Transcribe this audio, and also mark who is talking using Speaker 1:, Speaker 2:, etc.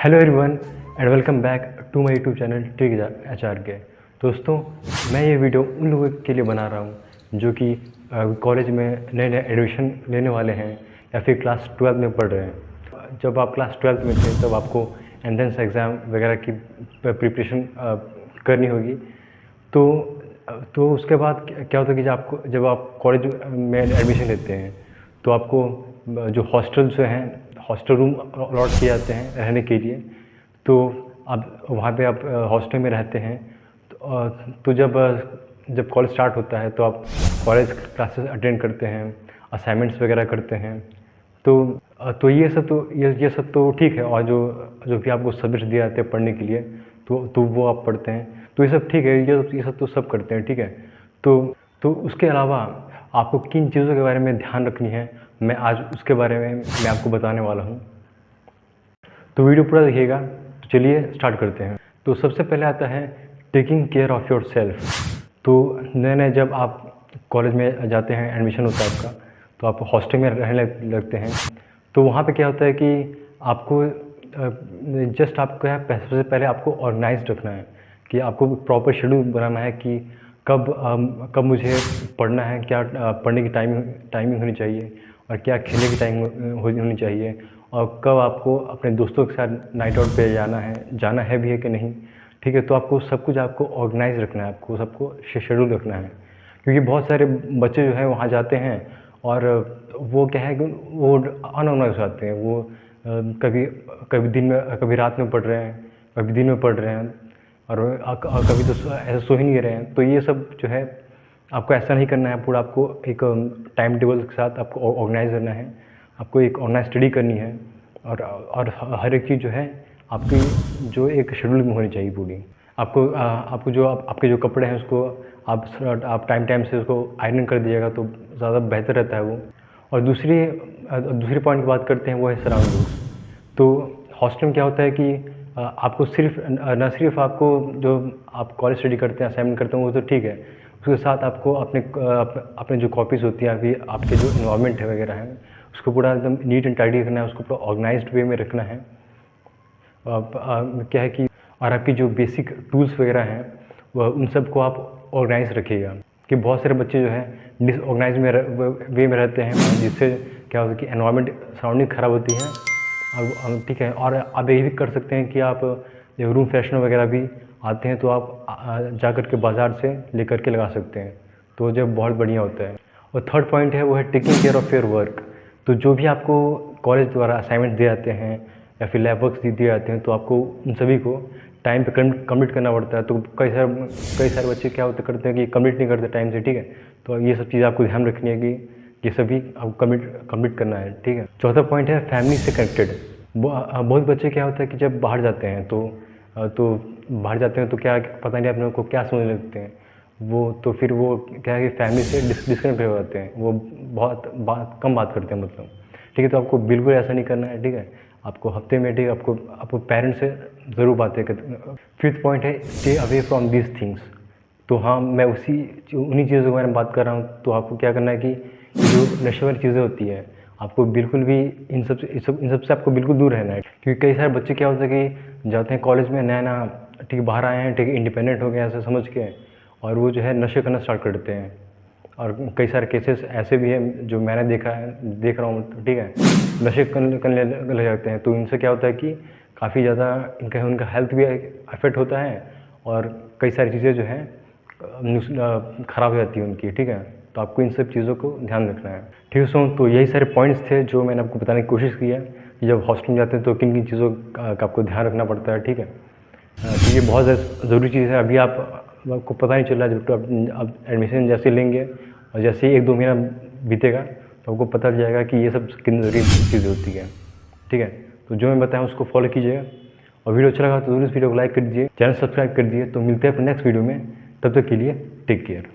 Speaker 1: Hello everyone and welcome back to my YouTube channel trick HR के। दोस्तों, मैं ये वीडियो उन लोगों के लिए बना रहा हूँ जो कि कॉलेज में नए नए एडमिशन लेने वाले हैं या फिर क्लास 12 में पढ़ रहे हैं। जब आप क्लास 12 में थे तब आपको एंट्रेंस एग्ज़ाम वगैरह की प्रिपरेशन करनी होगी। तो उसके बाद क्या होता है कि जब आप कॉलेज में एडमिशन लेते हैं तो आपको जो हॉस्टल जो हैं हॉस्टल रूम अलॉट किए जाते हैं रहने के लिए। तो आप वहाँ पे आप हॉस्टल में रहते हैं। तो जब कॉलेज स्टार्ट होता है तो आप कॉलेज क्लासेस अटेंड करते हैं, असाइनमेंट्स वगैरह करते हैं। तो ये सब तो ठीक है। और जो भी आपको सब्जेक्ट दिए जाते हैं पढ़ने के लिए तो वो आप पढ़ते हैं, तो ये सब ठीक है। ये सब तो सब करते हैं, ठीक है। तो उसके अलावा आपको किन चीज़ों के बारे में ध्यान रखनी है, मैं आज उसके बारे में मैं आपको बताने वाला हूँ। तो वीडियो पूरा देखिएगा। तो चलिए स्टार्ट करते हैं। तो सबसे पहले आता है taking care of your self. तो नए जब आप कॉलेज में जाते हैं, एडमिशन होता है आपका, तो आप हॉस्टल में रहने लगते हैं। तो वहाँ पे क्या होता है कि आपको जस्ट आपको है सबसे पहले आपको ऑर्गेनाइज रखना है कि आपको प्रॉपर शेड्यूल बनाना है कि कब मुझे पढ़ना है, क्या पढ़ने की टाइमिंग होनी चाहिए और क्या खेलने की टाइम होनी चाहिए, और कब आपको अपने दोस्तों के साथ नाइट आउट पे जाना है भी है कि नहीं, ठीक है। तो आपको सब कुछ आपको ऑर्गेनाइज रखना है, आपको सबको शेड्यूल रखना है। क्योंकि बहुत सारे बच्चे जो हैं वहाँ जाते हैं और वो क्या है कि वो अनऑर्गेनाइज जाते हैं। वो कभी कभी दिन में, कभी रात में पढ़ रहे हैं, कभी दिन में पढ़ रहे हैं, और कभी तो ऐसे सो ही नहीं रहे हैं। तो ये सब जो है आपको ऐसा नहीं करना है। पूरा आपको एक टाइम टेबल के साथ आपको ऑर्गेनाइज करना है। आपको एक ऑनलाइन स्टडी करनी है और हर एक चीज़ जो है आपकी जो एक शेड्यूल में होनी चाहिए पूरी। आपको जो आपके जो कपड़े हैं उसको आप टाइम से उसको आयरन कर दीजिएगा तो ज़्यादा बेहतर रहता है वो। और दूसरी पॉइंट की बात करते हैं, वो है सराउंडिंग्स। तो हॉस्टल में क्या होता है कि आपको न सिर्फ आपको जो आप कॉलेज स्टडी करते हैं, असाइनमेंट करते हैं, वो तो ठीक है। उसके साथ आपको अपने जो कॉपीज़ होती हैं, अभी आपके जो इन्वायरमेंट है वगैरह है, उसको पूरा एकदम नीट एंड टाइडी रखना है, उसको पूरा ऑर्गेनाइज्ड वे में रखना है। क्या है कि और आपकी जो बेसिक टूल्स वगैरह हैं वह उन सब को आप ऑर्गेनाइज रखिएगा। कि बहुत सारे बच्चे जो हैं डिसऑर्गेनाइज वे में रहते हैं, जिससे क्या होता है कि एनवायरनमेंट सराउंडिंग ख़राब होती है। अब ठीक है। और आप ये भी कर सकते हैं कि आप जो रूम फ्रेशनर वगैरह भी आते हैं तो आप जा कर के बाज़ार से लेकर के लगा सकते हैं, तो जब बहुत बढ़िया होता है। और थर्ड पॉइंट है वो है taking care of your work. तो जो भी आपको कॉलेज द्वारा असाइनमेंट दिए जाते हैं या फिर लैब वर्क्स दिए जाते हैं, तो आपको उन सभी को टाइम पे कंप्लीट करना पड़ता है। तो कई सारे बच्चे क्या होते करते हैं कि कंप्लीट नहीं करते टाइम से, ठीक है। तो ये सब चीज़ आपको ध्यान रखनी है कि ये सभी आपको कंप्लीट करना है, ठीक है। चौथा पॉइंट है फैमिली से कनेक्टेड। बहुत बच्चे क्या होता है कि जब बाहर जाते हैं तो क्या पता नहीं अपने को क्या समझने लगते हैं वो। तो फिर वो क्या है कि फैमिली से डिस्कनेक्ट हो जाते हैं। वो बहुत कम बात करते हैं, मतलब, ठीक है। तो आपको बिल्कुल ऐसा नहीं करना है, ठीक है। आपको हफ्ते में, ठीक है, आपको पेरेंट्स से ज़रूर बातें करते। फिफ्थ पॉइंट है stay away from these things. तो हाँ, मैं उन्हीं चीज़ों के बारे में बात कर रहा हूँ। तो आपको क्या करना है कि जो नशे वाली चीज़ें होती है, आपको बिल्कुल भी इन सब से आपको बिल्कुल दूर रहना है। क्योंकि कई सारे बच्चे क्या होता है कि जाते हैं कॉलेज में नया, ठीक है, बाहर आए हैं, ठीक है, इंडिपेंडेंट हो गए ऐसा समझ के, और वो जो है नशे करना स्टार्ट कर देते हैं। और कई सारे केसेस ऐसे भी हैं जो मैंने देख रहा हूँ, ठीक है। नशे करने लग जाते हैं। तो इनसे क्या होता है कि काफ़ी ज़्यादा उनका हेल्थ भी अफेक्ट होता है, और कई सारी चीज़ें जो हैं ख़राब हो जाती है उनकी, ठीक है। तो आपको इन सब चीज़ों को ध्यान रखना है, ठीक है दोस्तों। तो यही सारे पॉइंट्स थे जो मैंने आपको बताने की कोशिश की है कि जब हॉस्टल में जाते हैं तो किन किन चीज़ों का आपको ध्यान रखना पड़ता है, ठीक है। तो ये बहुत ज़रूरी चीज़ है। अभी आपको पता नहीं चल रहा है, जब आप एडमिशन जैसे लेंगे और जैसे ही 1-2 महीना बीतेगा तो आपको पता चल जाएगा कि ये सब कितनी ज़रूरी चीज़ें होती है, ठीक है। तो जो मैं बताया उसको फॉलो कीजिएगा, और वीडियो अच्छा लगा तो ज़रूर इस वीडियो को लाइक कर दीजिए, चैनल सब्सक्राइब कर दीजिए। तो मिलते हैं अपने नेक्स्ट वीडियो में, तब तक के लिए टेक केयर।